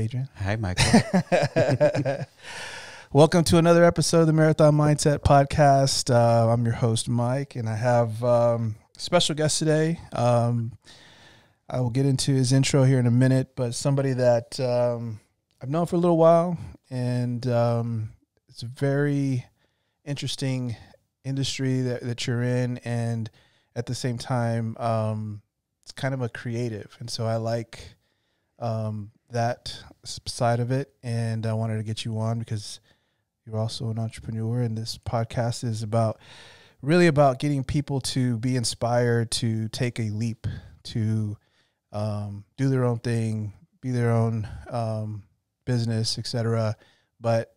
Adrian. Hi, Michael. Welcome to another episode of the Marathon Mindset Podcast. I'm your host, Mike, and I have a special guest today. I will get into his intro here in a minute, but somebody that I've known for a little while, and it's a very interesting industry that you're in, and at the same time, it's kind of a creative, and so I like that side of it, and I wanted to get you on because you're also an entrepreneur, and this podcast is really about getting people to be inspired to take a leap, to do their own thing, be their own business, etc. But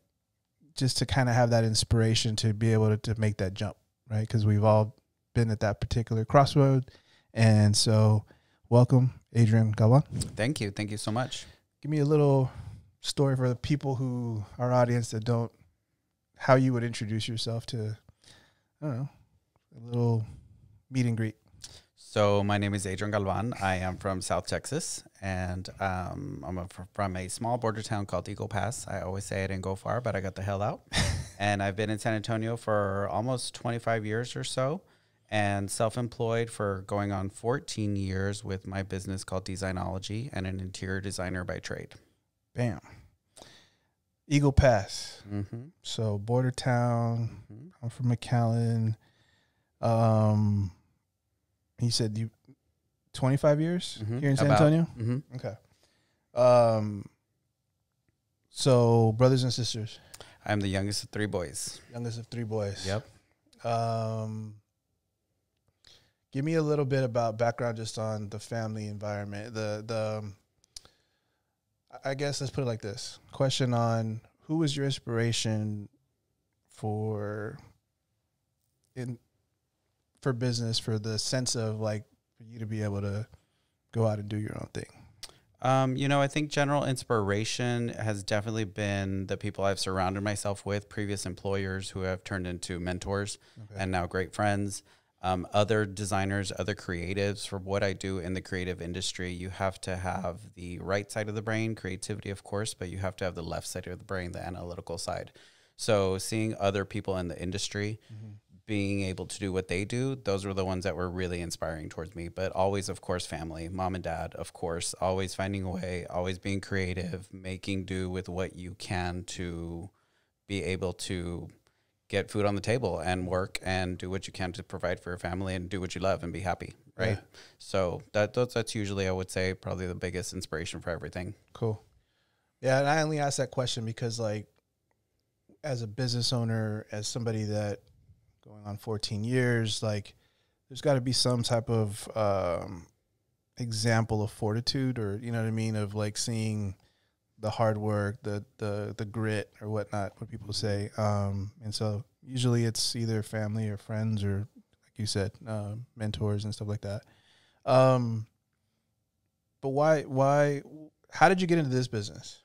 just to kind of have that inspiration to be able to make that jump, right? Because we've all been at that particular crossroad. And so welcome, Adrian Galvan. Thank you. Thank you so much. Give me a little story for the people our audience that don't, how you would introduce yourself to, I don't know, a little meet and greet. So my name is Adrian Galvan. I am from South Texas, and I'm from a small border town called Eagle Pass. I always say I didn't go far, but I got the hell out. And I've been in San Antonio for almost 25 years or so, and self-employed for going on 14 years with my business called Designology, and an interior designer by trade. Bam. Eagle Pass. Mm-hmm. So border town. Mm-hmm. I'm from McAllen. You said you 25 years here in San Antonio? Mm-hmm. Okay. So brothers and sisters? I'm the youngest of three boys. Youngest of three boys. Yep. Give me a little bit about background just on the family environment. I guess let's put it like this. Question on who was your inspiration for business, for the sense of like for you to be able to go out and do your own thing? I think general inspiration has definitely been the people I've surrounded myself with, previous employers who have turned into mentors and now great friends. Other designers, other creatives. For what I do in the creative industry, you have to have the right side of the brain, creativity, of course, but you have to have the left side of the brain, the analytical side. So seeing other people in the industry being able to do what they do, those were the ones that were really inspiring towards me. But always, of course, family, mom and dad, of course, always finding a way, always being creative, making do with what you can to be able to get food on the table and work and do what you can to provide for your family and do what you love and be happy, right? Yeah. So that's usually, I would say, probably the biggest inspiration for everything. Cool. Yeah, and I only asked that question because, like, as a business owner, as somebody that going on 14 years, like, there's got to be some type of example of fortitude, or, you know what I mean, of like seeing the hard work, the grit or whatnot, what people say. And so usually it's either family or friends or, like you said, mentors and stuff like that. But how did you get into this business?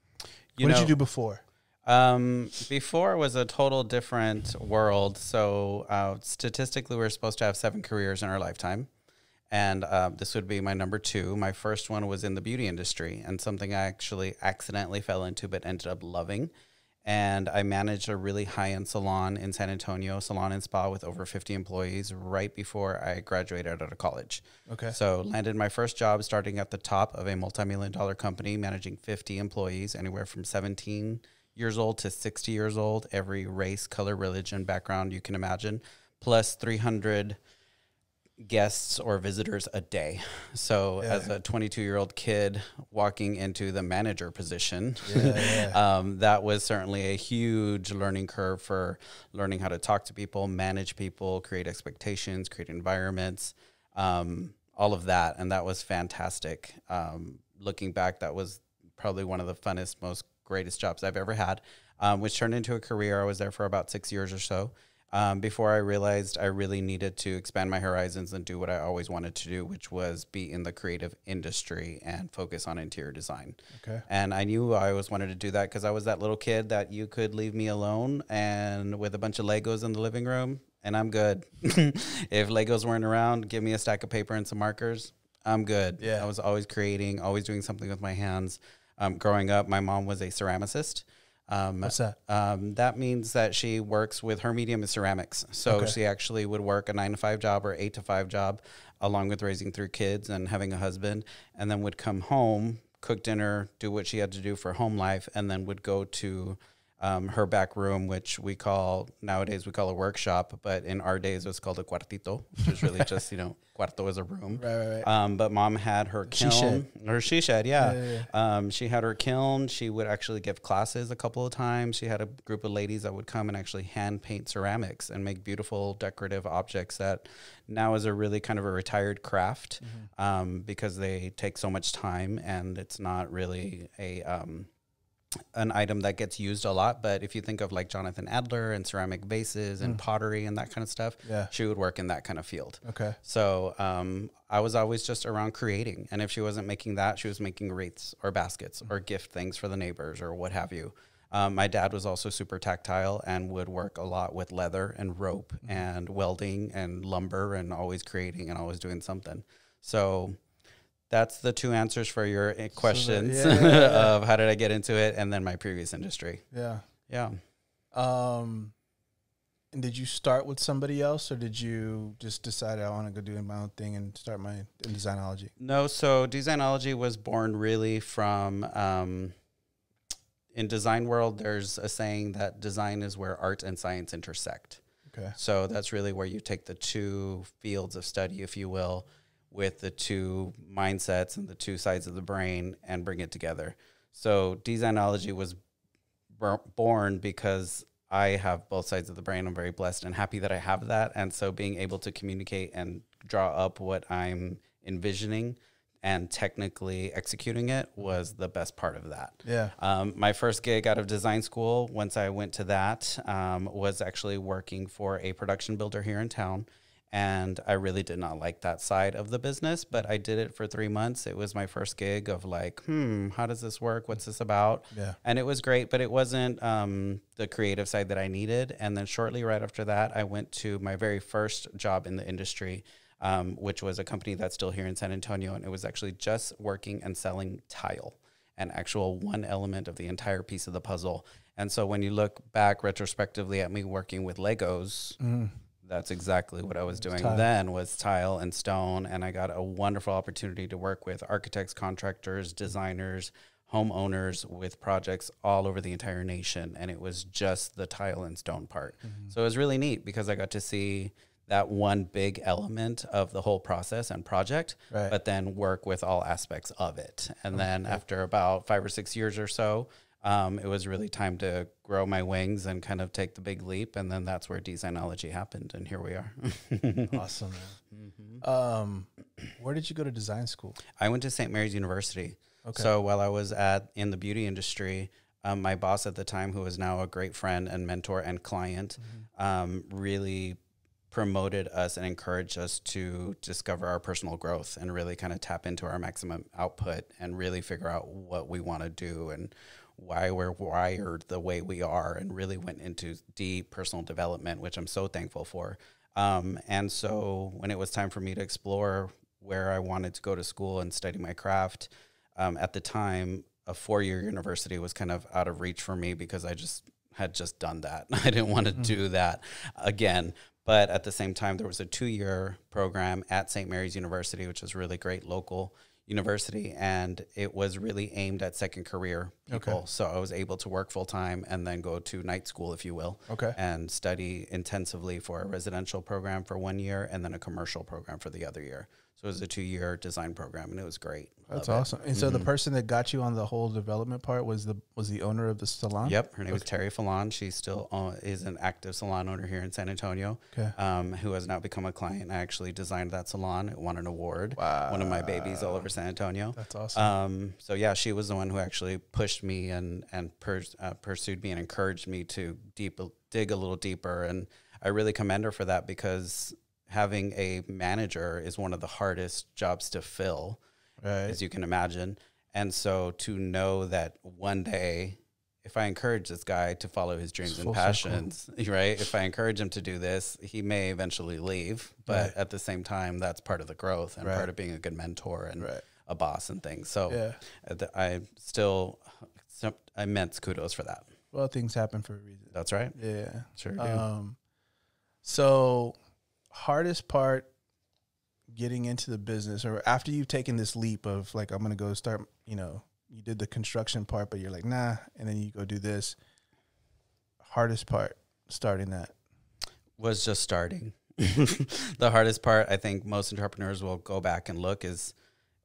What did you do before? Before it was a total different world. So statistically, we're supposed to have 7 careers in our lifetime. And this would be my number 2. My first one was in the beauty industry, and something I actually accidentally fell into but ended up loving. And I managed a really high-end salon in San Antonio, salon and spa with over 50 employees right before I graduated out of college. Okay. So landed my first job starting at the top of a multi-million-dollar company, managing 50 employees, anywhere from 17 years old to 60 years old, every race, color, religion, background you can imagine, plus 300 guests or visitors a day. So as a 22-year-old kid walking into the manager position, that was certainly a huge learning curve for learning how to talk to people, manage people, create expectations, create environments, all of that. And that was fantastic. Looking back, that was probably one of the funnest, most greatest jobs I've ever had, which turned into a career. I was there for about 6 years or so. Before I realized I really needed to expand my horizons and do what I always wanted to do, which was be in the creative industry and focus on interior design. Okay. And I knew I always wanted to do that because I was that little kid that you could leave me alone and with a bunch of Legos in the living room, and I'm good. If Legos weren't around, give me a stack of paper and some markers, I'm good. Yeah. I was always creating, always doing something with my hands. Growing up, my mom was a ceramicist. What's that? That means that she works with, her medium is ceramics. So she actually would work a 9-to-5 job or 8-to-5 job along with raising 3 kids and having a husband, and then would come home, cook dinner, do what she had to do for home life, and then would go to her back room, which nowadays we call a workshop, but in our days it was called a cuartito, which is really just, cuarto is a room. Right. But mom had her kiln, she shed, yeah. She had her kiln. She would actually give classes a couple of times. She had a group of ladies that would come and actually hand paint ceramics and make beautiful decorative objects that now is a really kind of a retired craft, because they take so much time and it's not really an item that gets used a lot. But if you think of like Jonathan Adler and ceramic vases and pottery and that kind of stuff, she would work in that kind of field. Okay. So I was always just around creating. And if she wasn't making that, she was making wreaths or baskets or gift things for the neighbors or what have you. My dad was also super tactile and would work a lot with leather and rope and welding and lumber and always creating and always doing something. So that's the 2 answers for your questions of how did I get into it, and then my previous industry. Yeah. And did you start with somebody else, or did you just decide I want to go do my own thing and start in Designology? No, so Designology was born really from, in design world, there's a saying that design is where art and science intersect. Okay. So that's really where you take the 2 fields of study, if you will, with the 2 mindsets and the 2 sides of the brain and bring it together. So Designology was born because I have both sides of the brain. I'm very blessed and happy that I have that. And so being able to communicate and draw up what I'm envisioning and technically executing it was the best part of that. Yeah. My first gig out of design school, once I went to that, was actually working for a production builder here in town. And I really did not like that side of the business, but I did it for 3 months. It was my first gig of like, how does this work? What's this about? Yeah. And it was great, but it wasn't the creative side that I needed. And then shortly right after that, I went to my very first job in the industry, which was a company that's still here in San Antonio. And it was actually just working and selling tile, an actual one element of the entire piece of the puzzle. And so when you look back retrospectively at me working with Legos, that's exactly what I was doing then, was tile and stone. And I got a wonderful opportunity to work with architects, contractors, designers, homeowners with projects all over the entire nation. And it was just the tile and stone part. So it was really neat because I got to see that one big element of the whole process and project, but then work with all aspects of it. And then after about 5 or 6 years or so, it was really time to grow my wings and kind of take the big leap. And then that's where Designology happened. And here we are. Awesome, man. Where did you go to design school? I went to St. Mary's University. Okay. So while I was in the beauty industry, my boss at the time, who is now a great friend and mentor and client, really promoted us and encouraged us to discover our personal growth and really kind of tap into our maximum output and really figure out what we want to do and why we're wired the way we are, and really went into deep personal development, which I'm so thankful for. And so when it was time for me to explore where I wanted to go to school and study my craft, at the time, a 4-year university was kind of out of reach for me because I had just done that. I didn't want to do that again. But at the same time, there was a 2-year program at St. Mary's University, which is a really great local university, and it was really aimed at second career people. Okay. So I was able to work full time and then go to night school, if you will, and study intensively for a residential program for 1 year and then a commercial program for the other year. So it was a 2-year design program, and it was great. That's awesome. And so the person that got you on the whole development part was the owner of the salon? Yep. Her name is Terry Fallon. She still is an active salon owner here in San Antonio, who has now become a client. I actually designed that salon. It won an award. Wow. One of my babies all over San Antonio. That's awesome. So yeah, she was the one who actually pushed me and pursued me and encouraged me to dig a little deeper. And I really commend her for that, because having a manager is one of the hardest jobs to fill, as you can imagine. And so to know that one day, if I encourage this guy to follow his dreams and passions, right? If I encourage him to do this, he may eventually leave. But at the same time, that's part of the growth and part of being a good mentor and a boss and things. So Yeah. I still immense kudos for that. Well, things happen for a reason. That's right. Yeah. Sure do. So hardest part getting into the business, or after you've taken this leap of like, I'm going to go start, you did the construction part, but you're like, nah, and then you go do this. Hardest part starting that was just starting. The hardest part, I think most entrepreneurs will go back and look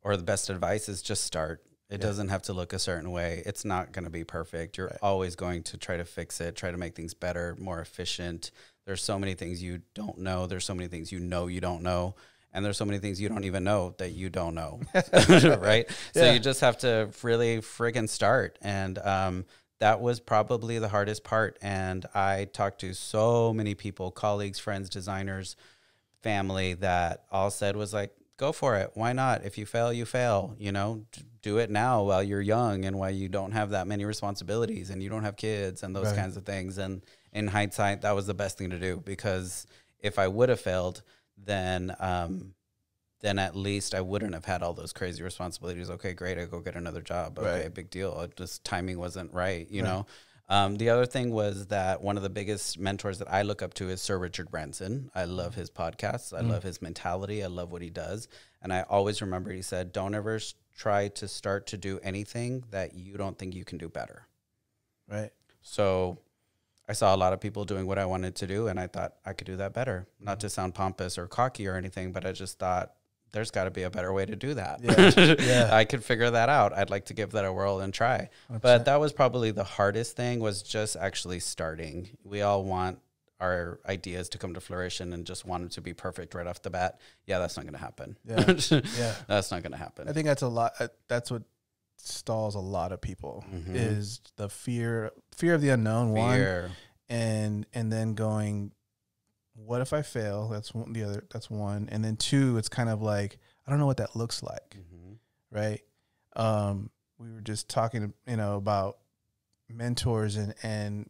or the best advice is just start. It doesn't have to look a certain way. It's not going to be perfect. You're always going to try to fix it, try to make things better, more efficient. There's so many things you don't know. There's so many things you don't know. And there's so many things you don't even know that you don't know. Right? So you just have to really friggin' start. And that was probably the hardest part. And I talked to so many people, colleagues, friends, designers, family, that all said was like, go for it. Why not? If you fail, you fail. Do it now while you're young and while you don't have that many responsibilities and you don't have kids and those kinds of things. And in hindsight, that was the best thing to do, because if I would have failed, then at least I wouldn't have had all those crazy responsibilities. Okay, great. I go get another job. Okay, big deal. Just timing wasn't right, you know? The other thing was that one of the biggest mentors that I look up to is Sir Richard Branson. I love his podcasts. I love his mentality. I love what he does. And I always remember he said, don't ever try to start to do anything that you don't think you can do better. Right. So I saw a lot of people doing what I wanted to do, and I thought I could do that better. Not to sound pompous or cocky or anything, but I just thought there's got to be a better way to do that. Yeah. I could figure that out. I'd like to give that a whirl and try. 100%. But that was probably the hardest thing, was just actually starting. We all want our ideas to come to fruition and just want them to be perfect right off the bat. Yeah, that's not going to happen. Yeah. That's not going to happen. I think that's a lot. That's what stalls a lot of people is the fear of the unknown. One, and then going, what if I fail? That's one. And then two, it's kind of like, I don't know what that looks like. Right. We were just talking, about mentors, and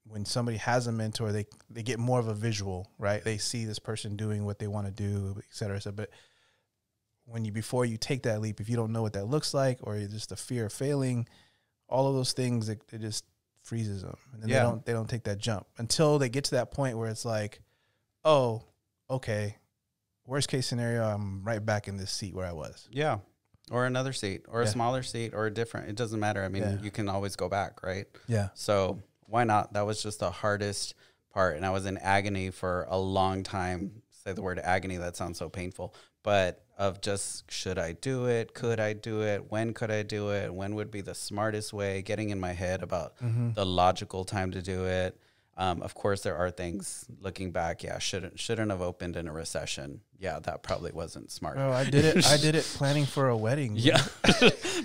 when somebody has a mentor, they get more of a visual, right? They see this person doing what they want to do, et cetera. So, but before you take that leap, if you don't know what that looks like, or just the fear of failing, all of those things, it just freezes them. And then they don't take that jump until they get to that point where it's like, oh, okay, worst case scenario, I'm right back in this seat where I was. Yeah. Or another seat, or a smaller seat, or a different, it doesn't matter. I mean, you can always go back, right? Yeah. So why not? That was just the hardest part. And I was in agony for a long time. Say the word agony, that sounds so painful. But of just, should I do it? Could I do it? When could I do it? When would be the smartest way? Getting in my head about the logical time to do it. Of course, there are things looking back. Yeah, shouldn't have opened in a recession. Yeah, that probably wasn't smart. Oh, I did it planning for a wedding. Yeah,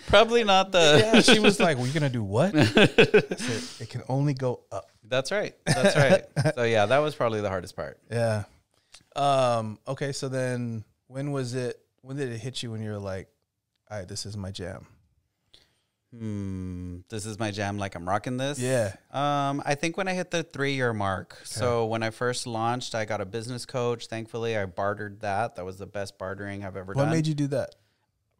probably not the. Yeah, she was like, "We're gonna do what?" I said, "It can only go up." That's right. That's right. So yeah, that was probably the hardest part. Yeah. Okay, so then when did it hit you when you were like, "All right, this is my jam"? This is my jam, like I'm rocking this. Yeah. I think when I hit the 3-year mark. Okay. So when I first launched, I got a business coach. Thankfully, I bartered that. That was the best bartering I've ever done. What made you do that?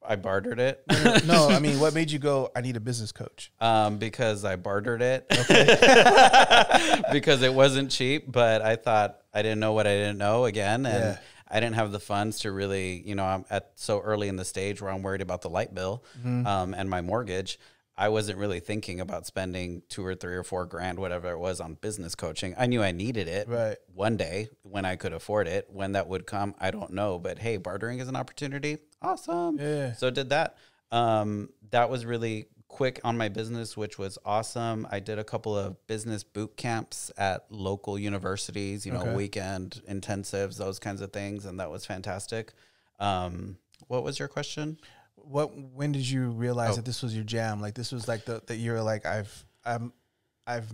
I bartered it. No, I mean, what made you go, I need a business coach? Because I bartered it. Okay. Because it wasn't cheap, but I thought I didn't know what I didn't know again. And I didn't have the funds to really, I'm at so early in the stage where I'm worried about the light bill and my mortgage. I wasn't really thinking about spending $2 or $3 or $4 grand, whatever it was, on business coaching. I knew I needed it one day when I could afford it. When that would come, I don't know. But hey, bartering is an opportunity. Awesome. Yeah. So did that. That was really quick on my business, which was awesome. I did a couple of business boot camps at local universities, weekend intensives, those kinds of things. And that was fantastic. What was your question? When did you realize that this was your jam? Like, this was like that you were like, I've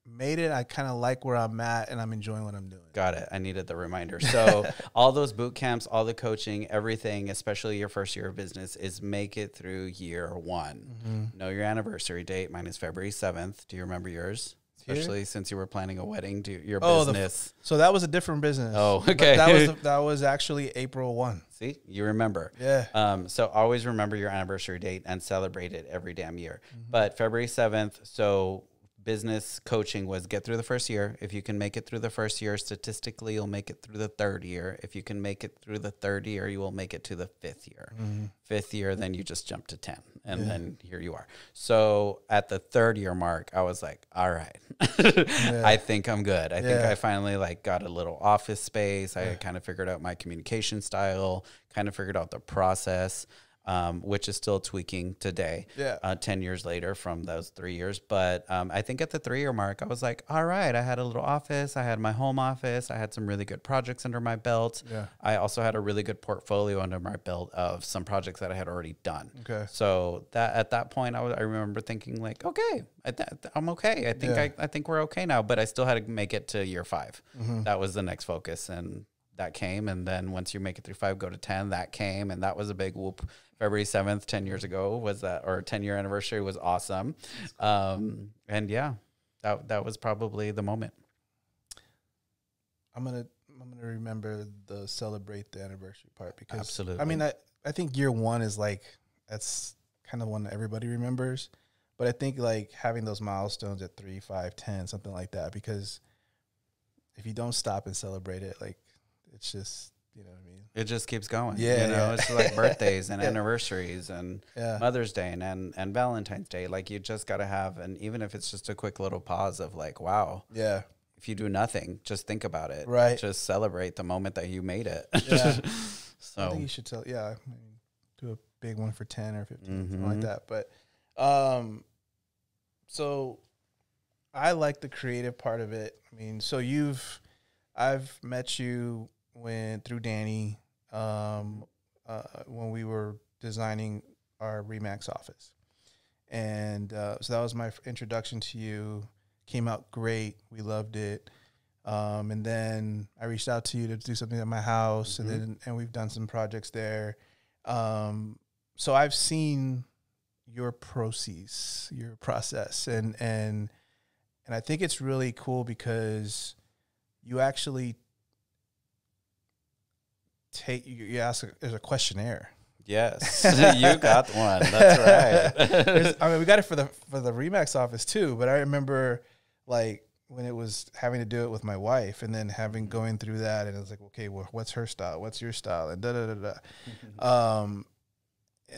made it. I kind of like where I'm at, and I'm enjoying what I'm doing. Got it. I needed the reminder. So all those boot camps, all the coaching, everything, especially your first year of business, is make it through year one. Know your anniversary date. Mine is February 7th. Do you remember yours? especially since you were planning a wedding to your Oh, business. so that was a different business. Oh, But okay. that was actually April 1. See, you remember. Yeah. So always remember your anniversary date and celebrate it every damn year. But February 7th, so business coaching was get through the first year. If you can make it through the first year, statistically, you'll make it through the third year. If you can make it through the third year, you will make it to the fifth year. Fifth year, then you just jump to 10. And then here you are. So at the third year mark, I was like, all right, I think I'm good. I think I finally like got a little office space. I kind of figured out my communication style, kind of figured out the process. Which is still tweaking today, 10 years later from those 3 years. But I think at the 3-year mark, I was like, all right, I had a little office. I had my home office. I had some really good projects under my belt. Yeah. I also had a really good portfolio under my belt of some projects that I had already done. Okay. So that at that point, I remember thinking like, okay, I'm okay. I think we're okay now. But I still had to make it to year 5. That was the next focus. And that came. And then once you make it through 5, go to 10, that came. And that was a big whoop. February 7th, 10 years ago was that, or 10-year anniversary was awesome. And yeah, that was probably the moment. I'm gonna remember the celebrate the anniversary part because absolutely. I mean, I think year 1 is like, that's kind of one that everybody remembers, but I think like having those milestones at 3, 5, 10, something like that, because if you don't stop and celebrate it, like it's just, you know what I mean? It just keeps going. Yeah, it's like birthdays and anniversaries and Mother's Day and Valentine's Day. Like you just got to have, and even if it's just a quick little pause of like, wow. Yeah. If you do nothing, just think about it. Right. Just celebrate the moment that you made it. Yeah. So I think you should tell. Yeah. I mean, do a big one for 10 or 15, something like that. But, so I like the creative part of it. I mean, so I've met you through Danny, when we were designing our Remax office. And so that was my introduction to you. Came out great. We loved it. And then I reached out to you to do something at my house, and we've done some projects there. So I've seen your process, and I think it's really cool because you actually you ask there's a questionnaire. Yes, you got one. That's right. I mean, we got it for the Remax office too. But I remember like when it was having to do it with my wife, and then going through that, and it was like, okay, well, what's her style? What's your style? And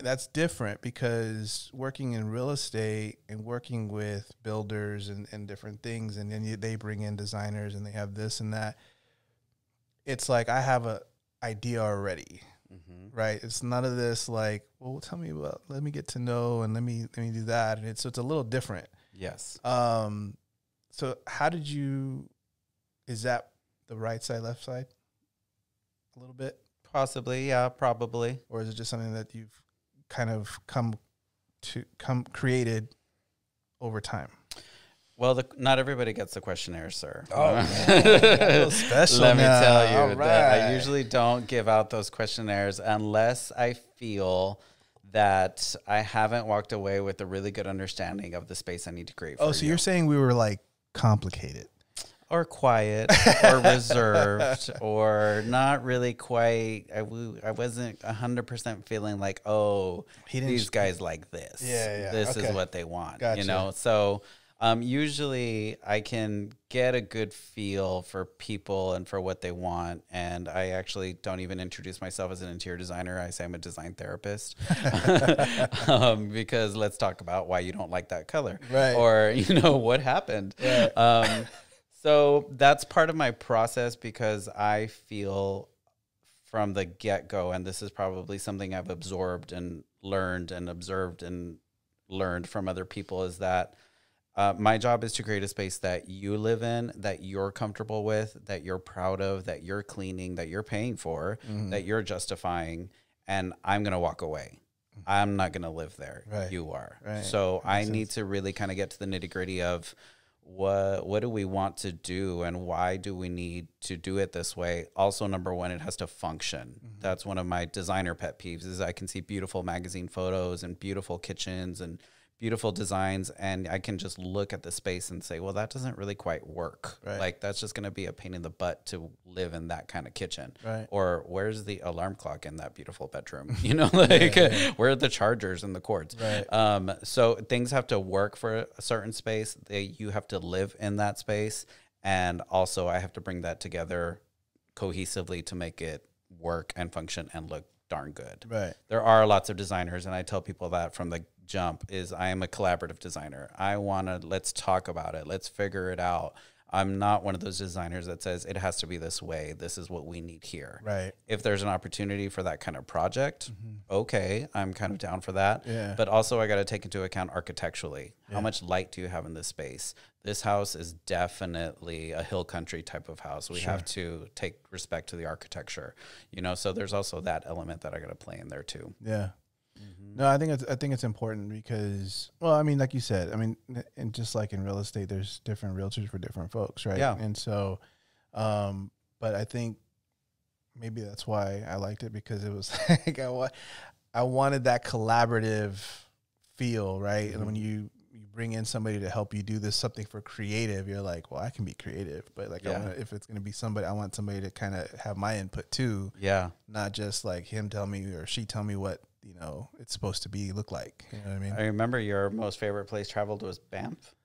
that's different because working in real estate and working with builders and different things, and then they bring in designers and they have this and that. It's like I have a idea already, right? It's none of this like, well, tell me about, let me get to know, and let me do that, and it's a little different. Yes. So how did you? Is that the right side, left side? A little bit, possibly, yeah, probably. Or is it just something that you've kind of created over time? Well, not everybody gets the questionnaire, sir. Oh, special. Let me tell you that I usually don't give out those questionnaires unless I feel that I haven't walked away with a really good understanding of the space I need to create. So you're saying we were like complicated, or quiet, or reserved, or not really quite. I wasn't 100% feeling like, oh, these guys like this. Yeah. This is what they want. Gotcha. You know, so. Usually I can get a good feel for people and for what they want. And I actually don't even introduce myself as an interior designer. I say I'm a design therapist, because let's talk about why you don't like that color, right? Or, what happened. Right. So that's part of my process, because I feel from the get-go, and this is probably something I've absorbed and learned and observed and learned from other people, is that my job is to create a space that you live in, that you're comfortable with, that you're proud of, that you're cleaning, that you're paying for, that you're justifying, and I'm going to walk away. I'm not going to live there. Right. You are. Right. So I need to really kind of get to the nitty-gritty of what do we want to do, and why do we need to do it this way? Also, number one, it has to function. That's one of my designer pet peeves, is I can see beautiful magazine photos and beautiful kitchens and beautiful designs, and I can just look at the space and say, well, that doesn't really quite work. Right. Like, that's just going to be a pain in the butt to live in that kind of kitchen. Right. Or where's the alarm clock in that beautiful bedroom? You know, like where are the chargers and the cords? Right. So things have to work for a certain space. You have to live in that space. And also I have to bring that together cohesively to make it work and function and look darn good. Right. There are lots of designers, and I tell people that from the jump is I am a collaborative designer. Let's talk about it. Let's figure it out. I'm not one of those designers that says it has to be this way. This is what we need here. Right. If there's an opportunity for that kind of project, okay, I'm kind of down for that. Yeah. But also I got to take into account architecturally. How much light do you have in this space? This house is definitely a hill country type of house. We have to take respect to the architecture, you know, so there's also that element that I got to play in there too. Yeah. No, I think it's important because, well, I mean, like you said, I mean, and just like in real estate, there's different realtors for different folks, right? Yeah. And so, but I think maybe that's why I liked it, because it was like I wanted that collaborative feel, right? And when you bring in somebody to help you do this something for creative, you're like, well, I can be creative, but like if it's going to be somebody, I want somebody to kind of have my input too. Yeah. Not just like him tell me or she tell me what, you know, it's supposed to look like. You know what I mean? I remember your most favorite place traveled was Banff.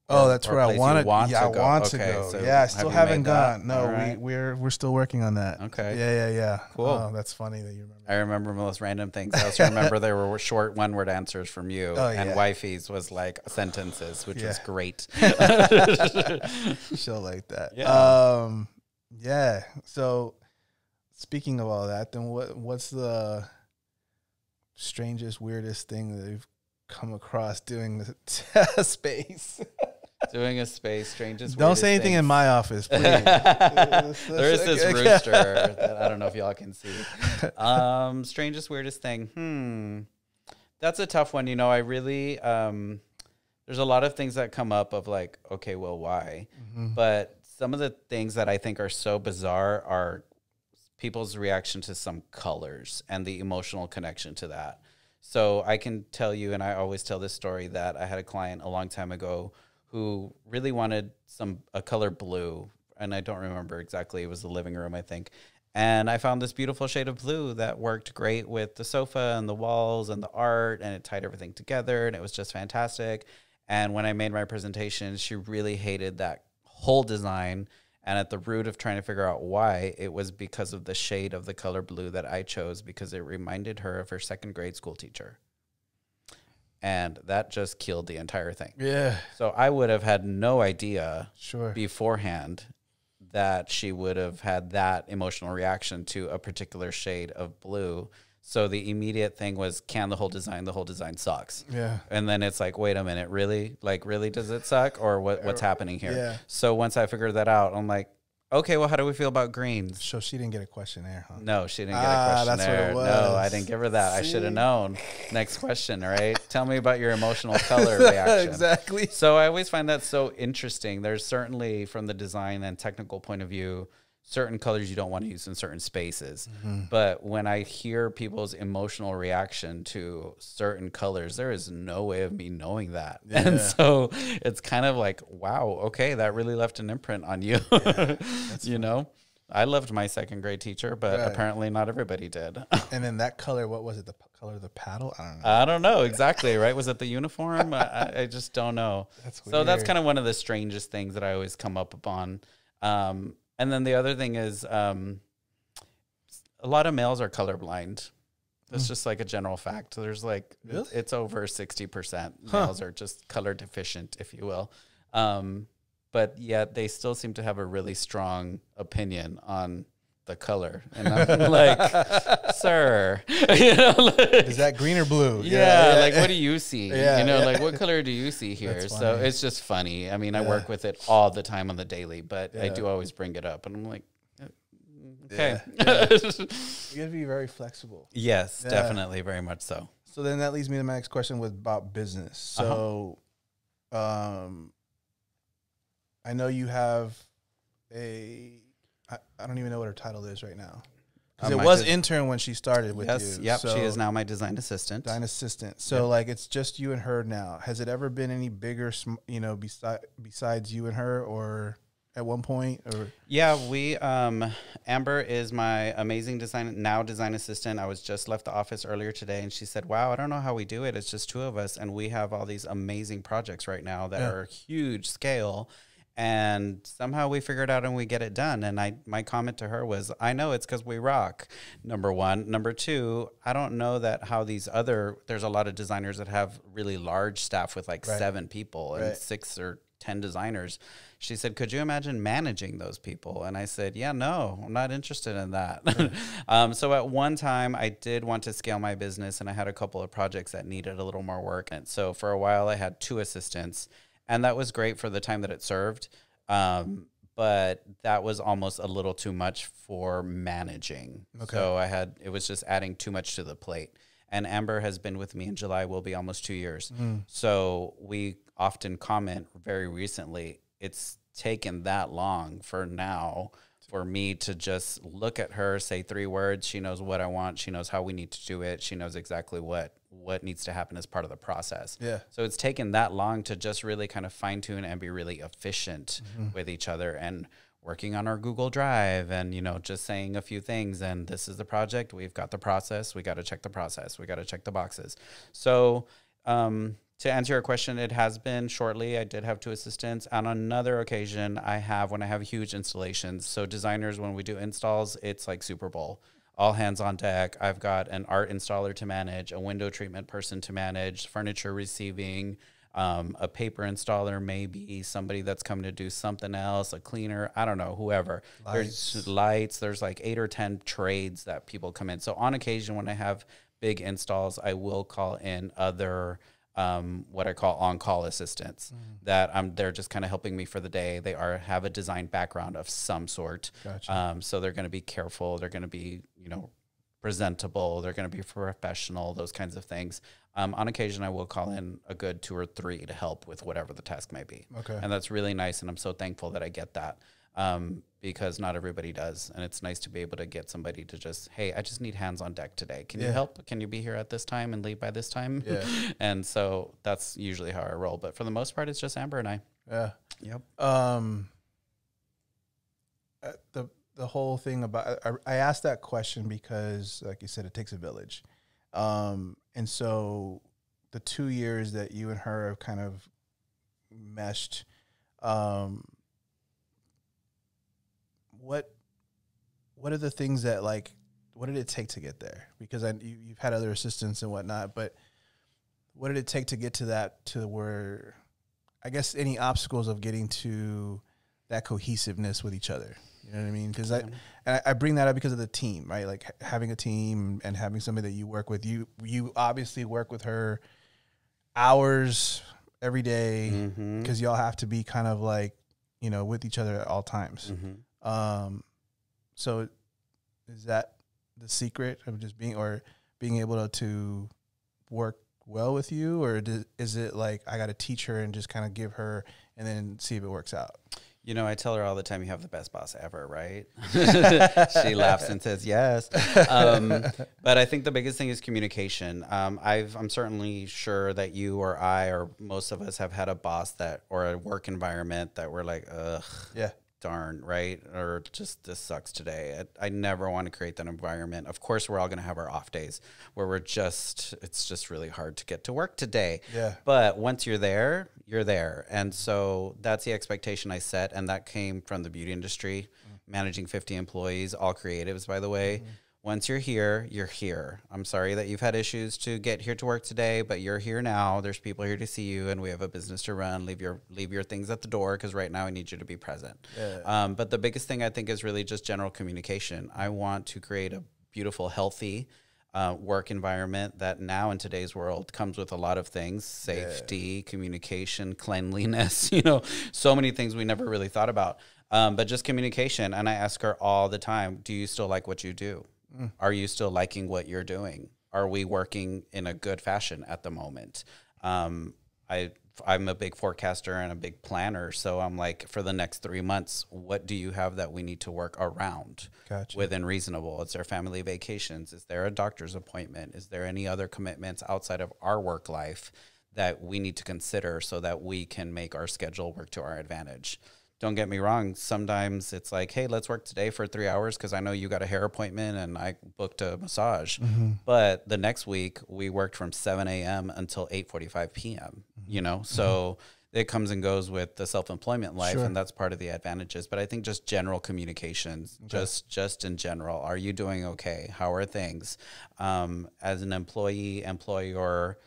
Oh, that's where I wanted. I want to Okay, go. so Yeah, I still have you haven't made that? gone. No, All right. we're still working on that. Okay. Yeah. Cool. Oh, that's funny that you remember. I remember most random things. I also remember there were short one-word answers from you, and wifey's was like sentences, which was great. She'll like that. Yeah. Yeah. So, speaking of all that, then what's the strangest, weirdest thing that you've come across doing the space? Doing a space, strangest. Don't say anything in my office, please. There is this rooster that I don't know if y'all can see. Strangest, weirdest thing. That's a tough one. You know, I really, there's a lot of things that come up of like, okay, well, why? But some of the things that I think are so bizarre are people's reaction to some colors and the emotional connection to that. So I can tell you, and I always tell this story, that I had a client a long time ago who really wanted a color blue, and I don't remember exactly. It was the living room, I think. And I found this beautiful shade of blue that worked great with the sofa and the walls and the art, and it tied everything together, and it was just fantastic. And when I made my presentation, she really hated that whole design. And at the root of trying to figure out why, it was because of the shade of the color blue that I chose, because it reminded her of her second grade school teacher. And that just killed the entire thing. Yeah. So I would have had no idea Sure. beforehand that she would have had that emotional reaction to a particular shade of blue. So the immediate thing was, can the whole design sucks. Yeah. And then it's like, wait a minute, really? Like, really does it suck? Or what's happening here? Yeah. So once I figured that out, I'm like, okay, well, how do we feel about greens? So she didn't get a questionnaire, huh? No, she didn't get a questionnaire. That's what it was. No, I didn't give her that. I should have known. Next question, right? Tell me about your emotional color reaction. Exactly. So I always find that so interesting. There's certainly, from the design and technical point of view, certain colors you don't want to use in certain spaces. But when I hear people's emotional reaction to certain colors, there is no way of me knowing that. Yeah. And so it's kind of like, wow, okay, that really left an imprint on you. Yeah, you know? I loved my second grade teacher, but apparently not everybody did. And then that color, what was it? The color of the paddle? I don't know exactly, right? Was it the uniform? I just don't know. That's weird. So that's kind of one of the strangest things that I always come up upon. And then the other thing is a lot of males are colorblind. That's just like a general fact. There's like, really? It's over 60% males are just color deficient, if you will. But yet they still seem to have a really strong opinion on the color. And I'm like, sir, you know, like, is that green or blue? Yeah, like, what do you see? Like, what color do you see here? So it's just funny. I mean, I work with it all the time on the daily, but I do always bring it up. And I'm like, okay. You gotta be very flexible. Yes, definitely, very much so. So then that leads me to my next question was about business. So I know you have I don't even know what her title is right now. Because it was intern when she started with you. Yes, yep. So she is now my design assistant. So like it's just you and her now. Has it ever been any bigger, you know, besides you and her, or at one point? Or yeah, we Amber is my amazing design assistant. I was just left the office earlier today, and she said, "Wow, I don't know how we do it. It's just two of us, and we have all these amazing projects right now that are huge scale." And somehow we figure it out and we get it done. And my comment to her was, I know it's because we rock, number one. Number two, I don't know that how there's a lot of designers that have really large staff with like 7 people and 6 or 10 designers. She said, could you imagine managing those people? And I said, yeah, no, I'm not interested in that. So at one time I did want to scale my business, and I had a couple of projects that needed a little more work. And so for a while I had 2 assistants. And that was great for the time that it served, but that was almost a little too much for managing. Okay. So it was just adding too much to the plate. And Amber has been with me in July, will be almost 2 years. So we often comment very recently, it's taken that long for me to just look at her, say 3 words. She knows what I want. She knows how we need to do it. She knows exactly what needs to happen as part of the process. Yeah. So it's taken that long to just really kind of fine tune and be really efficient with each other, and working on our Google Drive, and, you know, just saying a few things. And this is the project. We've got the process. We got to check the process. We got to check the boxes. So, to answer your question, it has been shortly. I did have 2 assistants. On another occasion, when I have huge installations. So designers, when we do installs, it's like Super Bowl. All hands on deck. I've got an art installer to manage, a window treatment person to manage, furniture receiving, a paper installer, maybe somebody that's coming to do something else, a cleaner, I don't know, whoever. There's lights. There's like 8 or 10 trades that people come in. So on occasion, when I have big installs, I will call in other what I call on-call assistants that they're just kind of helping me for the day. They have a design background of some sort. Gotcha. So they're going to be careful. They're going to be, you know, presentable. They're going to be professional, those kinds of things. On occasion, I will call in a good 2 or 3 to help with whatever the task may be. Okay. And that's really nice. And I'm so thankful that I get that. Because not everybody does. And it's nice to be able to get somebody to just, hey, I just need hands on deck today. Can you help? Can you be here at this time and leave by this time? Yeah. And so that's usually how I roll. But for the most part, it's just Amber and I. Yeah. Yep. The whole thing about, I asked that question because, like you said, it takes a village. And so the 2 years that you and her have kind of meshed, what are the things that, like, what did it take to get there? Because you've had other assistants and whatnot, but what did it take to get to that, to where, I guess, any obstacles of getting to that cohesiveness with each other? You know what I mean? Because I bring that up because of the team, right? Like having a team and having somebody that you work with. You obviously work with her hours every day because y'all have to be kind of like, you know, with each other at all times. So is that the secret of just being able to work well with you, or is it like I got to teach her and just kind of give her and then see if it works out? You know, I tell her all the time, you have the best boss ever, right? She laughs and says yes. But I think the biggest thing is communication. I'm certainly sure that you or I or most of us have had a boss or a work environment that we're like, ugh. Yeah. Darn, right? Or just, this sucks today. I never want to create that environment. Of course, we're all going to have our off days where it's just really hard to get to work today. Yeah. But once you're there, you're there. And so that's the expectation I set. And that came from the beauty industry, managing 50 employees, all creatives, by the way. Once you're here, you're here. I'm sorry that you've had issues to get here to work today, but you're here now. There's people here to see you, and we have a business to run. Leave your things at the door, because right now I need you to be present. Yeah. But the biggest thing I think is really just general communication. I want to create a beautiful, healthy work environment that now in today's world comes with a lot of things: safety, communication, cleanliness, you know, so many things we never really thought about. But just communication. And I ask her all the time, do you still like what you do? Are you still liking what you're doing? Are we working in a good fashion at the moment? I'm a big forecaster and a big planner. So I'm like, for the next 3 months, what do you have that we need to work around within reasonable? Is there family vacations? Is there a doctor's appointment? Is there any other commitments outside of our work life that we need to consider so that we can make our schedule work to our advantage? Don't get me wrong. Sometimes it's like, hey, let's work today for 3 hours because I know you got a hair appointment and I booked a massage. But the next week we worked from 7 a.m. until 8:45 p.m., you know? So it comes and goes with the self-employment life, and that's part of the advantages. But I think just general communications, just in general, are you doing okay? How are things? As an employee, employer,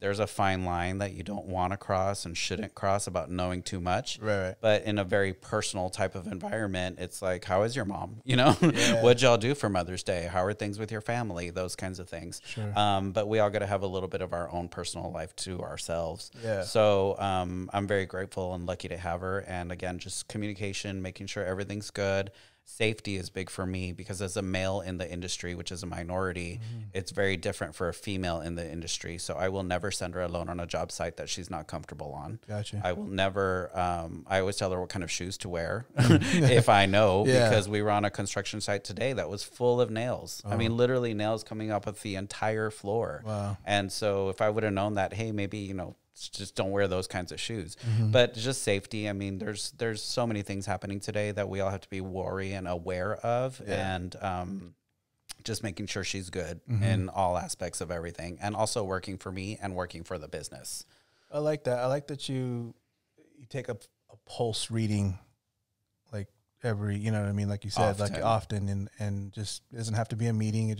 there's a fine line that you don't want to cross and shouldn't cross about knowing too much. Right. But in a very personal type of environment, it's like, how is your mom? You know, what'd y'all do for Mother's Day? How are things with your family? Those kinds of things. But we all got to have a little bit of our own personal life to ourselves. So I'm very grateful and lucky to have her. And again, just communication, making sure everything's good. Safety is big for me because as a male in the industry, which is a minority, it's very different for a female in the industry. So I will never send her alone on a job site that she's not comfortable on. Gotcha. I will never, I always tell her what kind of shoes to wear if I know, because we were on a construction site today that was full of nails. I mean, literally nails coming up with the entire floor. Wow. And so if I would have known that, hey, maybe, you know, just don't wear those kinds of shoes. But just safety. I mean, there's so many things happening today that we all have to be wary and aware of, and just making sure she's good in all aspects of everything, and also working for me and working for the business. I like that. I like that you take a pulse reading, like every, you know what I mean? Like you said, like often, and just it doesn't have to be a meeting.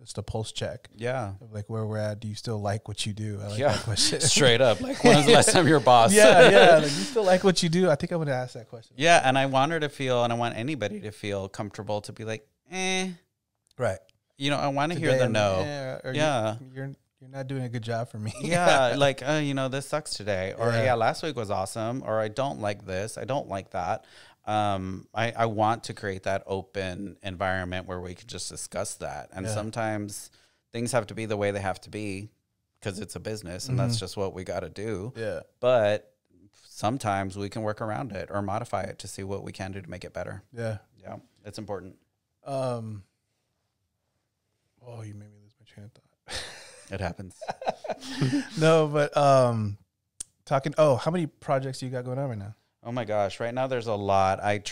It's a pulse check. Yeah. Like where we're at. Do you still like what you do? I like that question. Straight up. Like, when was the last time your boss? Like, you still like what you do? I think I'm going to ask that question. Yeah. And I want her to feel, and I want anybody to feel comfortable to be like, Right. You know, I want to hear the no. You're not doing a good job for me. Like, you know, this sucks today. Or, last week was awesome. Or I don't like this. I don't like that. I want to create that open environment where we can just discuss that. And sometimes things have to be the way they have to be because it's a business and that's just what we got to do. Yeah. But sometimes we can work around it or modify it to see what we can do to make it better. Yeah. Yeah. It's important. Oh, you made me lose my train of thought. It happens. No, but, how many projects you got going on right now? Oh my gosh. Right now there's a lot. I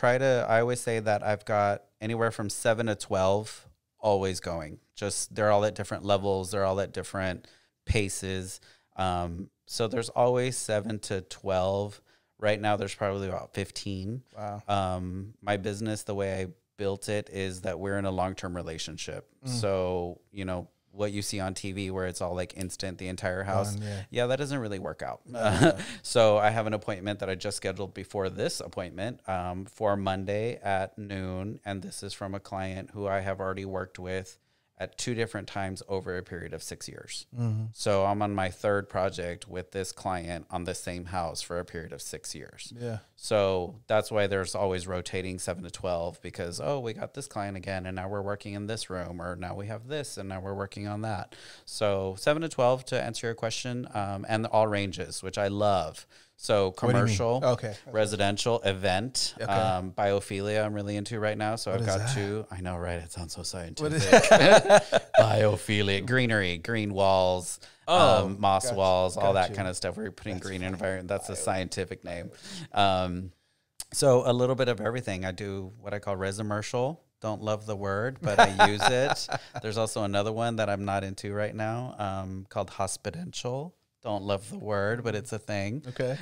always say that I've got anywhere from 7 to 12 always going. Just, they're all at different levels. They're all at different paces. So there's always 7 to 12. Right now there's probably about 15. Wow. My business, the way I built it is that we're in a long-term relationship. So, you know, what you see on TV where it's all like instant, the entire house. That doesn't really work out. So I have an appointment that I just scheduled before this appointment for Monday at noon. And this is from a client who I have already worked with at 2 different times over a period of 6 years. So I'm on my 3rd project with this client on the same house for a period of 6 years. So that's why there's always rotating 7 to 12 because, we got this client again and now we're working in this room, or now we have this and now we're working on that. So 7 to 12 to answer your question, and all ranges, which I love. So commercial, residential, event, biophilia I'm really into right now. So I've got 2. I know, right? It sounds so scientific. Biophilia, greenery, green walls, moss walls, all that kind of stuff. We're putting green in environment. That's a scientific name. So a little bit of everything. I do what I call residential. Don't love the word, but I use it. There's also another one that I'm not into right now called hospitential. Don't love the word, but it's a thing. Okay.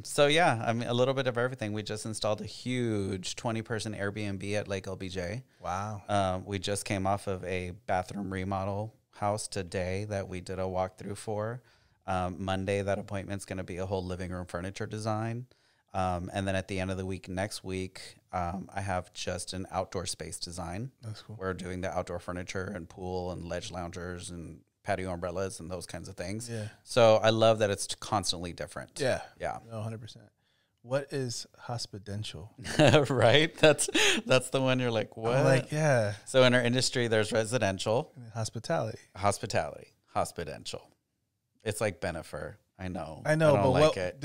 So yeah, I mean, a little bit of everything. We just installed a huge 20-person Airbnb at Lake LBJ. Wow. We just came off of a bathroom remodel house today that we did a walkthrough for. Monday, that appointment's going to be a whole living room furniture design. And then at the end of the week, next week, I have just an outdoor space design. That's cool. We're doing the outdoor furniture and pool and ledge loungers and patio umbrellas and those kinds of things. Yeah. So I love that it's constantly different. Yeah. Yeah. No, 100%. What is hospitential? Right? That's the one you're like, what? I'm like, yeah. So in our industry, there's residential. And hospitality. Hospitality. Hospitential. It's like Benifer. I know. I know, don't but like it.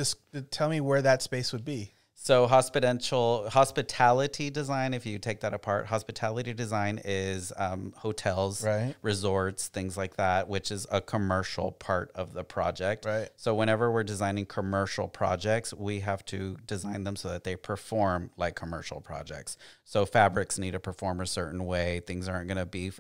tell me where that space would be. So hospitality design, if you take that apart, hospitality design is hotels, Right. resorts, things like that, which is a commercial part of the project. Right. So whenever we're designing commercial projects, we have to design them so that they perform like commercial projects. So fabrics need to perform a certain way. Things aren't going to be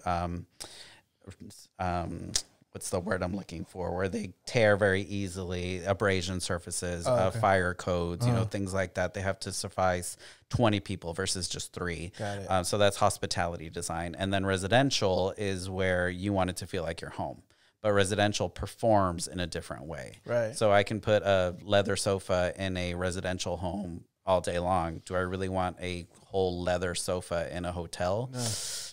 what's the word I'm looking for, where they tear very easily, abrasion surfaces, fire codes, you know, things like that. They have to suffice 20 people versus just 3. Got it. So that's hospitality design. And then residential is where you want it to feel like your home. But residential performs in a different way. Right. So I can put a leather sofa in a residential home all day long. Do I really want a whole leather sofa in a hotel? No.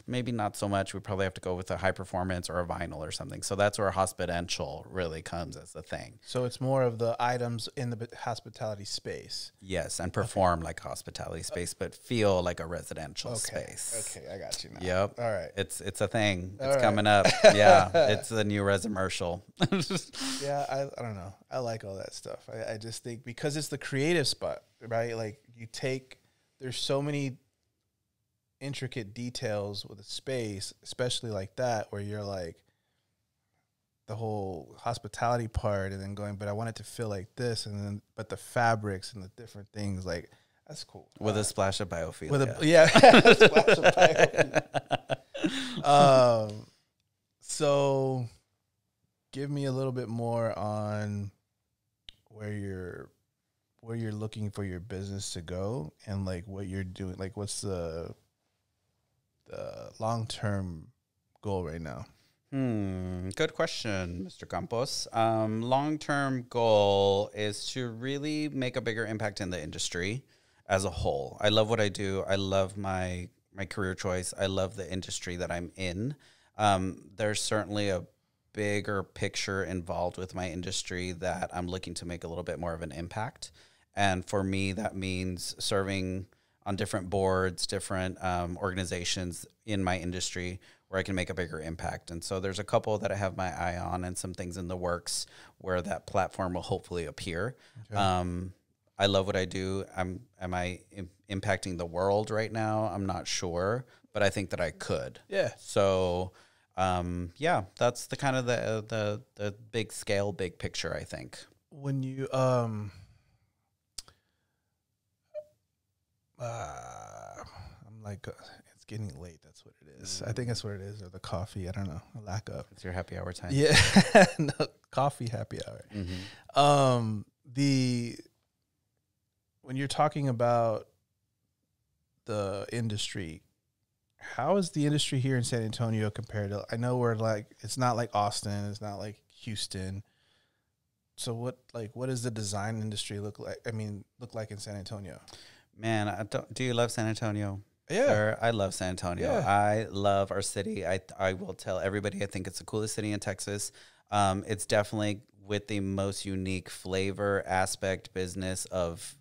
Maybe not so much. We probably have to go with a high performance or a vinyl or something. So that's where hospitential really comes as a thing. So it's more of the items in the hospitality space. Yes, and perform like a hospitality space, but feel like a residential space. Okay, I got you now. Yep. All right. It's a thing. All It's right. coming up. Yeah, it's the new residential. Yeah, I don't know. I like all that stuff. I just think because it's the creative spot, right? Like there's so many intricate details with a space, especially like that, where you're like the whole hospitality part and then going, but I want it to feel like this. And then, but the fabrics and the different things, like that's cool. With a splash of biophilia. A splash of biophilia. So give me a little bit more on where you're looking for your business to go and like what you're doing. Like what's the long-term goal right now? Good question, Mr. Campos. Long-term goal is to really make a bigger impact in the industry as a whole. I love what I do. I love my career choice. I love the industry that I'm in. There's certainly a bigger picture involved with my industry that I'm looking to make a little bit more of an impact. And for me, that means serving on different boards, different organizations in my industry where I can make a bigger impact. And so there's a couple that I have my eye on and some things in the works where that platform will hopefully appear. Okay. I love what I do. Am I impacting the world right now? I'm not sure, but I think that I could. Yeah. So, yeah, that's the kind of the big scale, big picture, I think. When you I'm like, it's getting late. That's what it is. I think that's what it is, or the coffee. I don't know. A lack of. It's your happy hour time. Yeah, no, coffee happy hour. Mm-hmm. When you're talking about the industry, how is the industry here in San Antonio compared to? I know we're like, it's not like Austin. It's not like Houston. So what does the design industry look like? I mean, look like in San Antonio? Man, do you love San Antonio? Yeah. Sir, I love San Antonio. Yeah. I love our city. I will tell everybody I think it's the coolest city in Texas. It's definitely with the most unique flavor, aspect, business of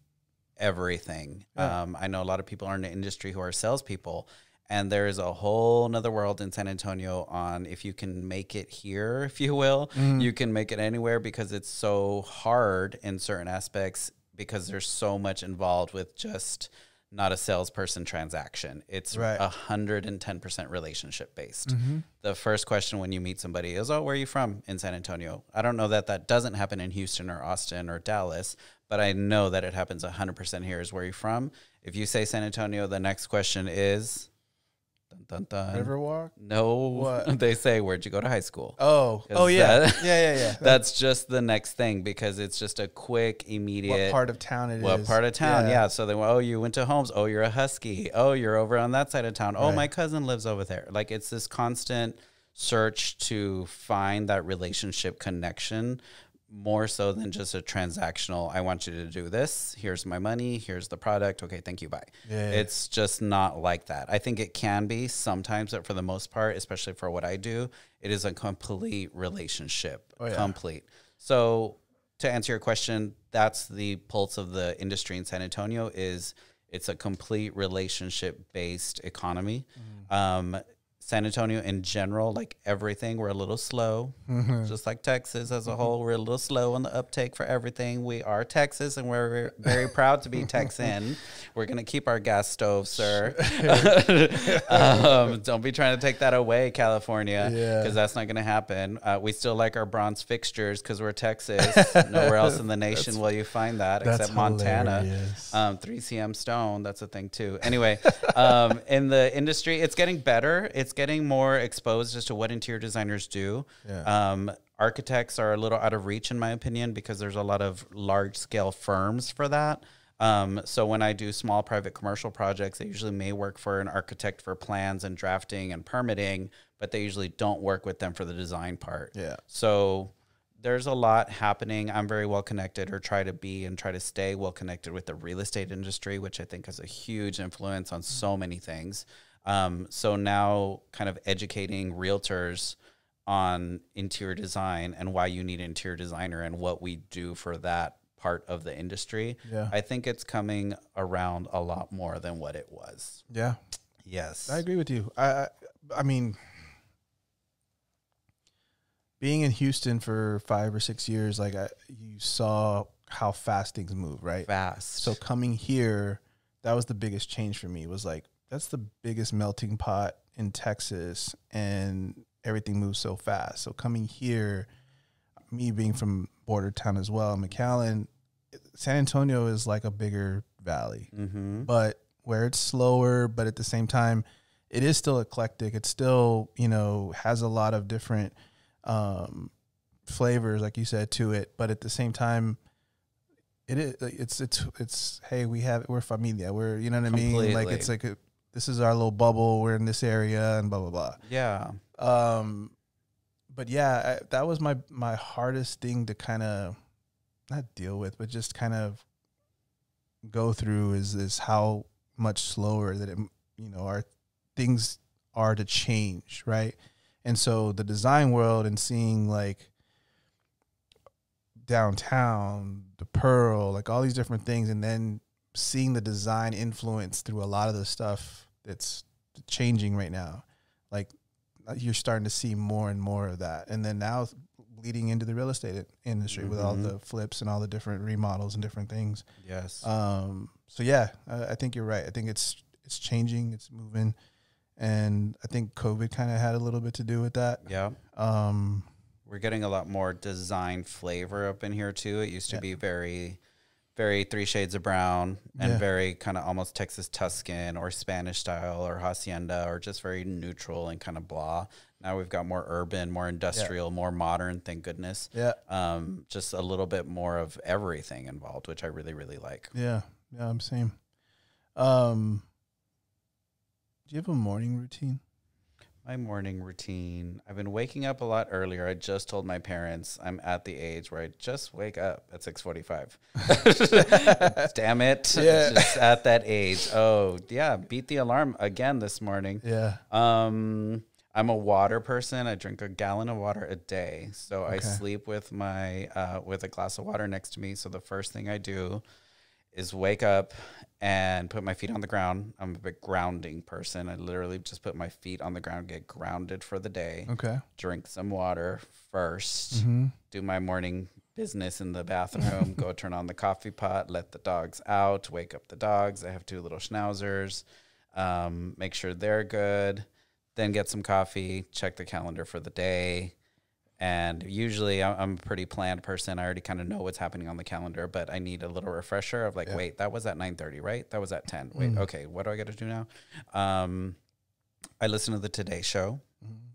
everything. Yeah. I know a lot of people are in the industry who are salespeople, and there is a whole nother world in San Antonio on if you can make it here, if you will, you can make it anywhere because it's so hard in certain aspects because there's so much involved with just not a salesperson transaction. It's 110% relationship based. Mm-hmm. The first question when you meet somebody is, oh, where are you from in San Antonio? I don't know that doesn't happen in Houston or Austin or Dallas, but I know that it happens 100% here is where you're from. If you say San Antonio, the next question is, dun, dun, dun. Riverwalk? No, what? They say, where'd you go to high school? Oh yeah. Yeah. That's just the next thing because it's just a quick, immediate. What part of town it is? What part of town? Yeah. So they went, oh, you went to Holmes. Oh, you're a Husky. Oh, you're over on that side of town. Oh, my cousin lives over there. Like it's this constant search to find that relationship connection more so than just a transactional, I want you to do this. Here's my money. Here's the product. Okay, thank you, bye. Yeah. It's just not like that. I think it can be sometimes, but for the most part, especially for what I do, it is a complete relationship. Oh, yeah. Complete. So to answer your question, that's the pulse of the industry in San Antonio is it's a complete relationship-based economy. San Antonio in general, like everything, we're a little slow. Just like Texas as a whole, we're a little slow on the uptake for everything. We are Texas, and we're very proud to be Texan. We're going to keep our gas stove, sir. Don't be trying to take that away, California, because that's not going to happen. We still like our bronze fixtures because we're Texas. Nowhere else in the nation will you find that except Montana. 3cm stone, that's a thing too. Anyway, in the industry, it's getting better. It's getting more exposed as to what interior designers do. Architects are a little out of reach, in my opinion, because there's a lot of large-scale firms for that. So when I do small private commercial projects, I usually may work for an architect for plans and drafting and permitting, but they usually don't work with them for the design part. So there's a lot happening. I'm very well connected, or try to be and try to stay well connected with the real estate industry, which I think has a huge influence on so many things. So now kind of educating realtors on interior design and why you need an interior designer and what we do for that part of the industry. I think it's coming around a lot more than what it was. Yes. I agree with you. I mean, being in Houston for 5 or 6 years, like you saw how fast things move, right? Fast. So coming here, that was the biggest change for me. Was like, that's the biggest melting pot in Texas, and everything moves so fast. So coming here, me being from border town as well, McAllen, San Antonio is like a bigger valley, but where it's slower, but at the same time, it is still eclectic. It still, you know, has a lot of different flavors, like you said, to it. But at the same time, it's hey, we're familia. We're, you know what I mean? Like, it's like this is our little bubble. We're in this area and blah, blah, blah. Yeah. But yeah, that was my hardest thing to kind of not deal with, but just kind of go through is how much slower that it, you know, our things are to change, right? And so the design world and seeing like downtown, the Pearl, like all these different things, and then seeing the design influence through a lot of the stuff that's changing right now, like you're starting to see more and more of that. And then now leading into the real estate industry with all the flips and all the different remodels and different things. Yes. So yeah, I think you're right. I think it's changing, it's moving. And I think COVID kind of had a little bit to do with that. Yeah. We're getting a lot more design flavor up in here too. It used to be very, very 3 shades of brown and very kind of almost Texas Tuscan or Spanish style or hacienda, or just very neutral and kind of blah. Now we've got more urban, more industrial, more modern, thank goodness. Just a little bit more of everything involved, which I really, really like. Yeah, I'm same. Do you have a morning routine? My morning routine. I've been waking up a lot earlier. I just told my parents I'm at the age where I just wake up at 6:45. Damn it. Yeah. Just at that age. Oh, yeah. Beat the alarm again this morning. Yeah. I'm a water person. I drink a gallon of water a day. So I sleep with my with a glass of water next to me. So the first thing I do is wake up and put my feet on the ground. I'm a big grounding person. I literally just put my feet on the ground, get grounded for the day. Okay. Drink some water first. Do my morning business in the bathroom. Go turn on the coffee pot. Let the dogs out. Wake up the dogs. I have 2 little schnauzers. Make sure they're good. Then get some coffee. Check the calendar for the day. And usually I'm a pretty planned person. I already kind of know what's happening on the calendar, but I need a little refresher of like, wait, that was at 9:30, right? That was at 10. Wait, okay, what do I got to do now? I listen to the Today Show.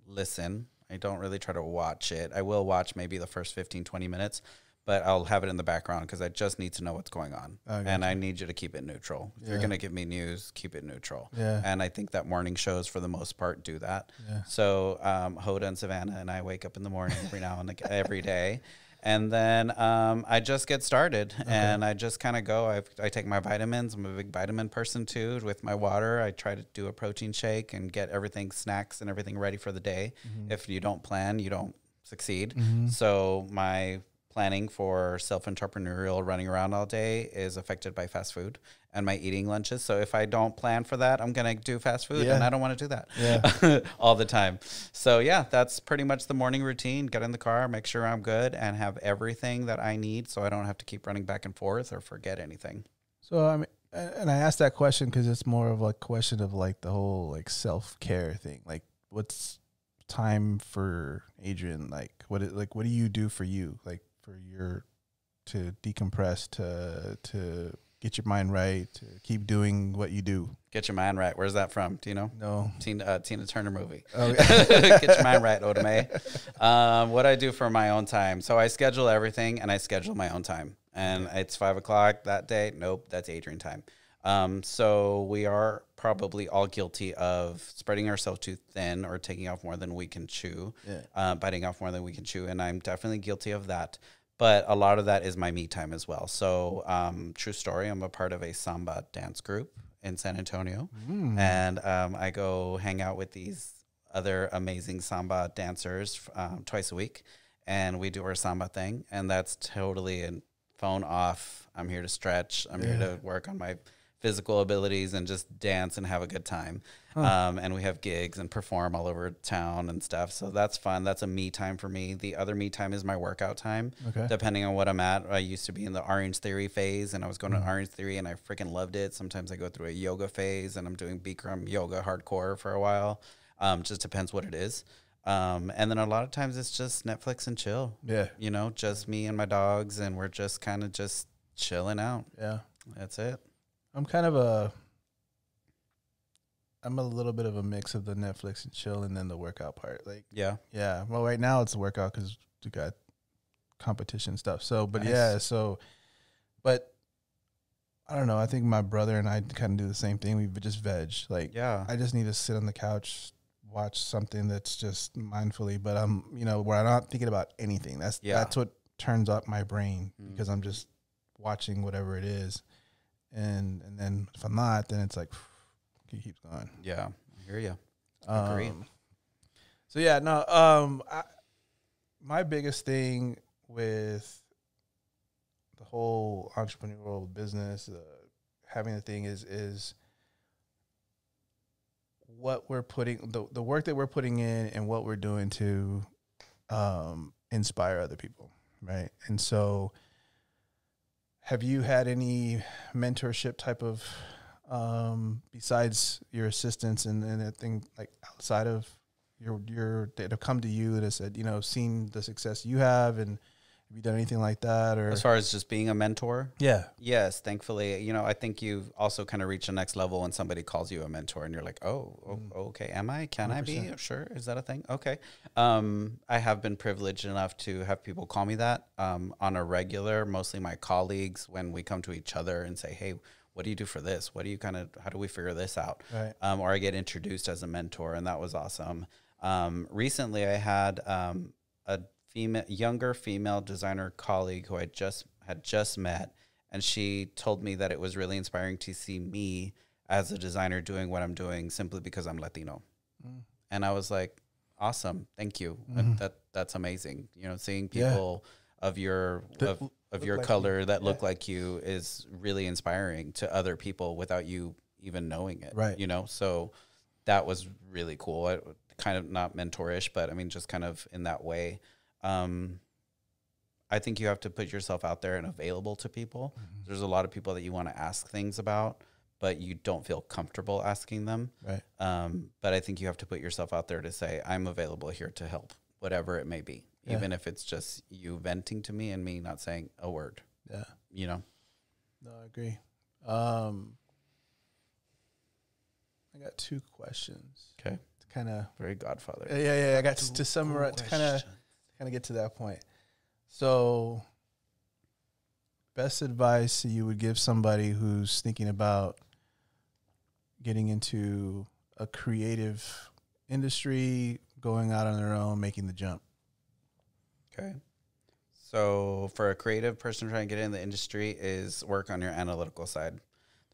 Listen. I don't really try to watch it. I will watch maybe the first 15, 20 minutes, but I'll have it in the background because I just need to know what's going on. And I need you to keep it neutral. If you're going to give me news, keep it neutral. And I think that morning shows, for the most part, do that. So Hoda and Savannah and I wake up in the morning every now and every day. And then I just get started, and I just kind of go. I take my vitamins. I'm a big vitamin person, too, with my water. I try to do a protein shake and get everything, snacks and everything ready for the day. If you don't plan, you don't succeed. So my planning for self-entrepreneurial running around all day is affected by fast food and my eating lunches. So if I don't plan for that, I'm going to do fast food, and I don't want to do that all the time. So yeah, that's pretty much the morning routine. Get in the car, make sure I'm good, and have everything that I need so I don't have to keep running back and forth or forget anything. So, I mean, and I asked that question because it's more of a question of like the whole like self-care thing. Like, what's time for Adrian? Like, what do you do for you? Like, to decompress, to get your mind right, to keep doing what you do. Get your mind right. Where's that from? Do you know? No. Tina Turner movie. Oh, Get your mind right, Oda Mae. What I do for my own time. So I schedule everything, and I schedule my own time. And it's 5 o'clock that day. Nope, that's Adrian time. So we are probably all guilty of spreading ourselves too thin or taking off more than we can chew, biting off more than we can chew. And I'm definitely guilty of that. But a lot of that is my me time as well. So true story, I'm a part of a samba dance group in San Antonio. And I go hang out with these other amazing samba dancers twice a week. And we do our samba thing. And that's totally a phone off. I'm here to stretch. I'm here to work on my physical abilities and just dance and have a good time. And we have gigs and perform all over town and stuff. So that's fun. That's a me time for me. The other me time is my workout time, depending on what I'm at. I used to be in the Orange Theory phase, and I was going to Orange Theory, and I freaking loved it. Sometimes I go through a yoga phase, and I'm doing Bikram yoga hardcore for a while. Just depends what it is. And then a lot of times it's just Netflix and chill. Yeah. You know, just me and my dogs, and we're just kind of just chilling out. Yeah. That's it. I'm a little bit of a mix of the Netflix and chill and then the workout part. Like, yeah. Well, right now it's a workout because we got competition stuff. So, but nice. But I don't know. I think my brother and I kind of do the same thing. We just veg. Like, I just need to sit on the couch, watch something that's just mindfully, but where I'm not thinking about anything. That's what turns up my brain because I'm just watching whatever it is. And then if I'm not, then it's like it keeps going. Yeah, I hear you. Agree. So my biggest thing with the whole entrepreneurial business, having the thing is what we're putting the work that we're putting in and what we're doing to inspire other people, right? And so, have you had any mentorship type of, besides your assistants and anything like outside of your that have come to you that have said, seen the success you have, and have you done anything like that? Or as far as just being a mentor? Yeah. Yes, thankfully. I think you've also kind of reached the next level when somebody calls you a mentor and you're like, okay, am I? Can 100%. I be? Sure. Is that a thing? Okay. I have been privileged enough to have people call me that on a regular, mostly my colleagues, when we come to each other and say, hey, what do you do for this? What do you how do we figure this out? Right. Or I get introduced as a mentor, and that was awesome. Recently I had a younger female designer colleague who I had just met, and she told me that it was really inspiring to see me as a designer doing what I'm doing simply because I'm Latino. And I was like, awesome, thank you. That's amazing. Seeing people of your your color that look like you is really inspiring to other people without you even knowing it. Right. So that was really cool. Kind of not mentorish, but I mean, just kind of in that way. I think you have to put yourself out there and available to people. There's a lot of people that you want to ask things about, but you don't feel comfortable asking them. Right. But I think you have to put yourself out there to say, I'm available here to help, whatever it may be, even if it's just you venting to me and me not saying a word. Yeah. No, I agree. I got 2 questions. Okay. Kind of very Godfather. Yeah. I got to summarize, to kind of get to that point. So, best advice you would give somebody who's thinking about getting into a creative industry, going out on their own, making the jump. Okay. So, for a creative person trying to get in the industry, is work on your analytical side.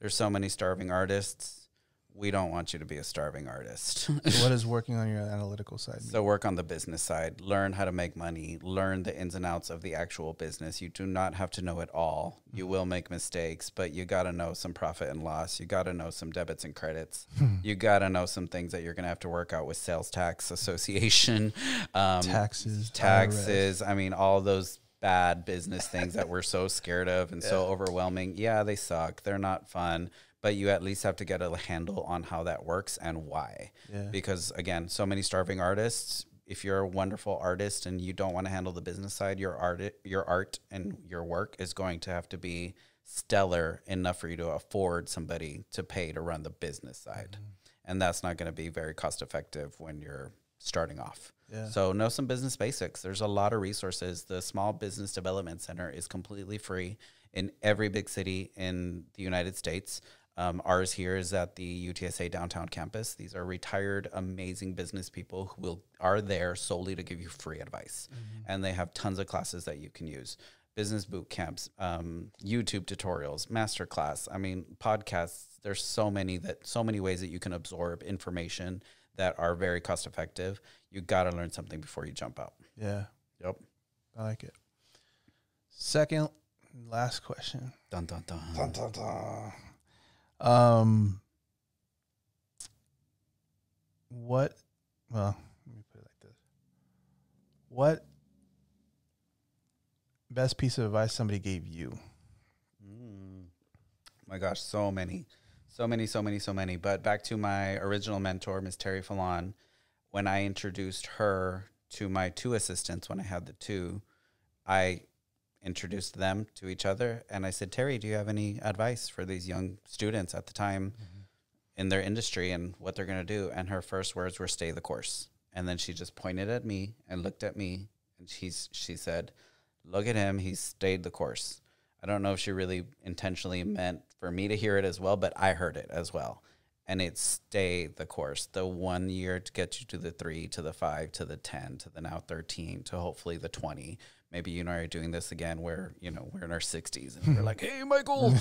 There's so many starving artists. we don't want you to be a starving artist. So what is working on your analytical side? So work on the business side, learn how to make money, learn the ins and outs of the actual business. You do not have to know it all. You will make mistakes, but you got to know some profit and loss. You got to know some debits and credits. You got to know some things that you're going to have to work out with sales tax association, taxes. IRS. I mean, all those bad business things that we're so scared of and so overwhelming. Yeah, they suck. They're not fun. But you at least have to get a handle on how that works and why. Yeah. Because, again, so many starving artists, if you're a wonderful artist and you don't want to handle the business side, your art and your work is going to have to be stellar enough for you to afford somebody to pay to run the business side. And that's not going to be very cost effective when you're starting off. Yeah. So know some business basics. There's a lot of resources. The Small Business Development Center is completely free in every big city in the United States. Ours here is at the UTSA downtown campus. These are retired, amazing business people who are there solely to give you free advice. And they have tons of classes that you can use. Business boot camps, YouTube tutorials, masterclass. I mean, podcasts. There's so many ways that you can absorb information that are very cost effective. You got to learn something before you jump out. Yeah. Yep. I like it. Second, last question. Dun, dun, dun. Dun, dun, dun. Let me put it like this. What best piece of advice somebody gave you? My gosh, so many. But back to my original mentor, Miss Terry Fallon, when I introduced her to my two assistants, when I had the two, I introduced them to each other. And I said, Terry, do you have any advice for these young students at the time in their industry and what they're going to do? And her first words were, stay the course. And then she just pointed at me and looked at me. And she said, look at him. He's stayed the course. I don't know if she really intentionally meant for me to hear it as well, but I heard it as well. And it's stay the course. The 1 year to get you to the 3, to the 5, to the 10, to the now 13, to hopefully the 20. Maybe you and I are doing this again where, we're in our 60s and we're like, hey, Michael,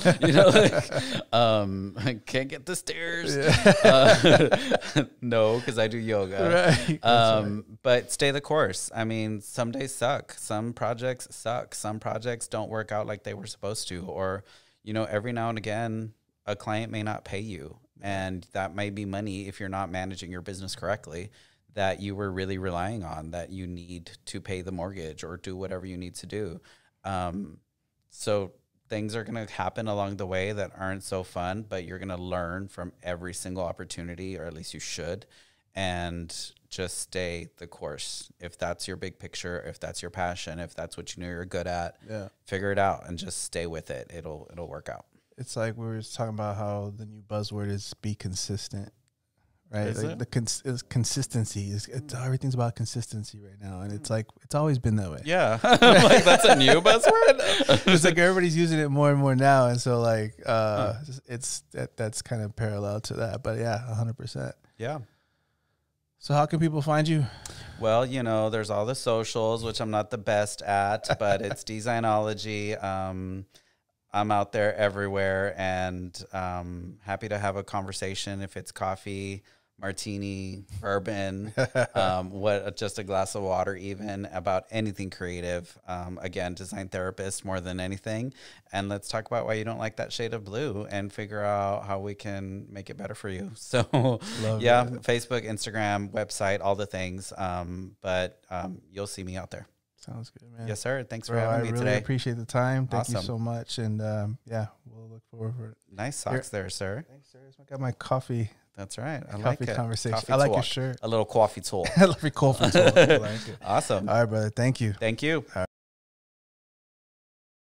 I can't get the stairs. Yeah. No, because I do yoga. Right. But stay the course. I mean, some days suck. Some projects suck. Some projects don't work out like they were supposed to. Or, every now and again, a client may not pay you. And that may be money if you're not managing your business correctly that you were really relying on, that you need to pay the mortgage or do whatever you need to do. So things are going to happen along the way that aren't so fun, but you're going to learn from every single opportunity, or at least you should, and just stay the course. If that's your big picture, if that's your passion, if that's what you know you're good at, figure it out and just stay with it. It'll work out. It's like we were talking about how the new buzzword is be consistent. Right, like consistency is everything's about consistency right now, and it's like it's always been that way. Yeah, like that's a new buzzword. It's like everybody's using it more and more now, and so like that's kind of parallel to that. But yeah, 100%. Yeah. So how can people find you? Well, there's all the socials, which I'm not the best at, but it's Designology. I'm out there everywhere, and happy to have a conversation if it's coffee, martini, bourbon, just a glass of water, even about anything creative. Again, design therapist more than anything. And let's talk about why you don't like that shade of blue and figure out how we can make it better for you. So yeah, that. Facebook, Instagram, website, all the things. But you'll see me out there. Sounds good, man. Yes, sir. Thanks for having me today. I really appreciate the time. Thank you so much. And we'll look forward to it. Nice socks there, sir. Thanks, sir. I got my coffee. That's right. I like it. Conversation. Coffee I like your shirt. A little coffee tool. I love your coffee tool. I like it. Awesome. All right, brother. Thank you. Thank you. All right.